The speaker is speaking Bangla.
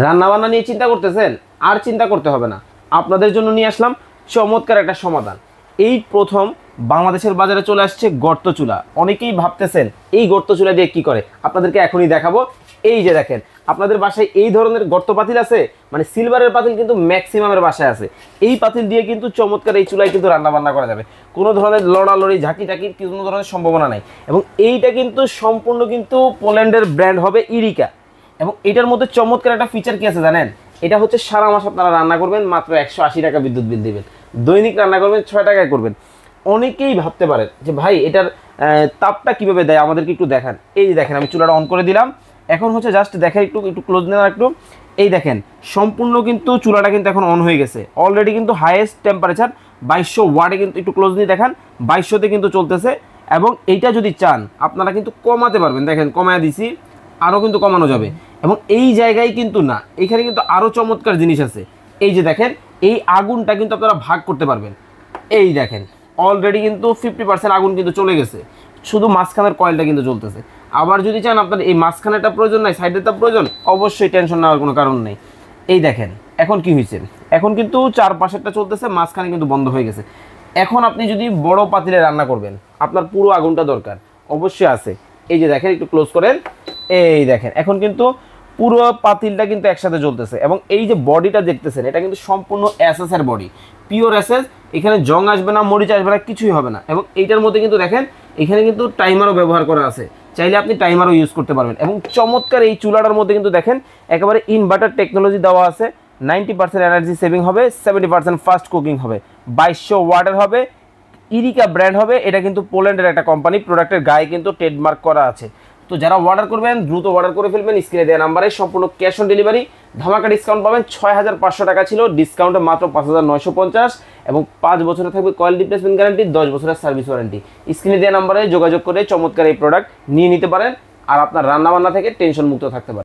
রান্নাবান্না নিয়ে চিন্তা করতেছেন? আর চিন্তা করতে হবে না, আপনাদের জন্য নিয়ে আসলাম চমৎকার একটা সমাধান। এই প্রথম বাংলাদেশের বাজারে চলে আসছে গর্ত চুলা। অনেকেই ভাবতেছেন এই গর্ত চুলা দিয়ে কি করে, আপনাদেরকে এখনই দেখাবো। এই যে দেখেন, আপনাদের বাসায় এই ধরনের গর্ত পাতিল আছে, মানে সিলভারের পাতিল কিন্তু ম্যাক্সিমামের বাসায় আছে। এই পাতিল দিয়ে কিন্তু চমৎকার এই চুলায় কিন্তু রান্নাবান্না করা যাবে, কোনো ধরনের লড়ালড়ি ঝাঁকি টাকির কোনো ধরনের সম্ভাবনা নাই। এবং এইটা কিন্তু সম্পূর্ণ কিন্তু পোল্যান্ডের ব্র্যান্ড হবে ইরিকা। এবং এটার মধ্যে চমৎকার একটা ফিচার কি আছে জানেন? এটা হচ্ছে সারা মাস আপনারা রান্না করবেন, মাত্র 180 টাকা বিদ্যুৎ বিল দিবেন। দৈনিক রান্না করবেন 6 টাকায় করবেন। অনেকেই ভাবতে পারেন যে ভাই এটার তাপটা কিভাবে দেয়, আমাদেরকে একটু দেখান। এই যে দেখেন, আমি চুলাটা অন করে দিলাম। এখন হচ্ছে জাস্ট দেখেন, একটু একটু ক্লোজ নেন একটু। এই দেখেন, সম্পূর্ণ কিন্তু চুলাটা কিন্তু এখন অন হয়ে গেছে। অলরেডি কিন্তু হাইয়েস্ট টেম্পারেচার 2200 ওয়াটে কিন্তু একটু ক্লোজ নিয়ে দেখেন 2200তে কিন্তু চলতেছে। এবং এইটা যদি চান আপনারা কিন্তু কমাতে পারবেন, দেখেন কমায় দিছি, আরও কিন্তু কমানো যাবে। এবং এই জায়গায় কিন্তু না, এখানে কিন্তু আরও চমৎকার জিনিস আছে। এই যে দেখেন, এই আগুনটা কিন্তু আপনারা ভাগ করতে পারবেন। এই দেখেন, অলরেডি কিন্তু 50% আগুন কিন্তু চলে গেছে, শুধু মাঝখানের কয়েলটা কিন্তু চলতেছে। আবার যদি চান আপনার এই মাঝখানেটা প্রয়োজন নাই, সাইডেরটা প্রয়োজন, অবশ্যই টেনশন নেওয়ার কোনো কারণ নেই। এই দেখেন এখন কি হয়েছে, এখন কিন্তু চারপাশেরটা চলতেছে, মাঝখানে কিন্তু বন্ধ হয়ে গেছে। এখন আপনি যদি বড় পাতিলে রান্না করবেন, আপনার পুরো আগুনটা দরকার, অবশ্যই আছে। এই যে দেখেন, একটু ক্লোজ করেন। এই দেখেন, এখন কিন্তু পুরো পাতিলটা কিন্তু একসাথে জ্বলতেছে। এবং এই যে বডিটা দেখতেছেন, এটা কিন্তু সম্পূর্ণ এসএস এর বডি, পিওর এসএস। এখানে জং আসবে না, মরিচ আসবে না, কিছুই হবে না। এবং এইটার মধ্যে কিন্তু দেখেন, এখানে কিন্তু টাইমারও ব্যবহার করা আছে, চাইলে আপনি টাইমারও ইউজ করতে পারবেন। এবং চমৎকার এই চুলাটার মধ্যে কিন্তু দেখেন একেবারে ইনভার্টার টেকনোলজি দেওয়া আছে। 90% এনার্জি সেভিং হবে, 70% ফাস্ট কুকিং হবে, 2200 ওয়াটের হবে, ইরিকা ব্র্যান্ড হবে। এটা কিন্তু পোল্যান্ডের একটা কোম্পানি, প্রোডাক্টের গায়ে কিন্তু ট্রেডমার্ক করা আছে। তো যারা অর্ডার করবেন দ্রুত অর্ডার করে ফেলবেন। স্ক্রিনে দেওয়া নাম্বারে সম্পূর্ণ ক্যাশ অন ডেলিভারি, ধামাকা ডিসকাউন্ট পাবেন। 6500 টাকা ছিল, ডিসকাউন্টে মাত্র 5950। এবং 5 বছরে থাকবে কয়েল রিপ্লেসমেন্ট গ্যারান্টি, 10 বছরের সার্ভিস ওয়ারেন্টি। স্ক্রিনে দেওয়া নাম্বারে যোগাযোগ করে চমৎকার এই প্রোডাক্ট নিয়ে নিতে পারেন, আর আপনার রান্নাবান্না থেকে টেনশন মুক্ত থাকতে পারেন।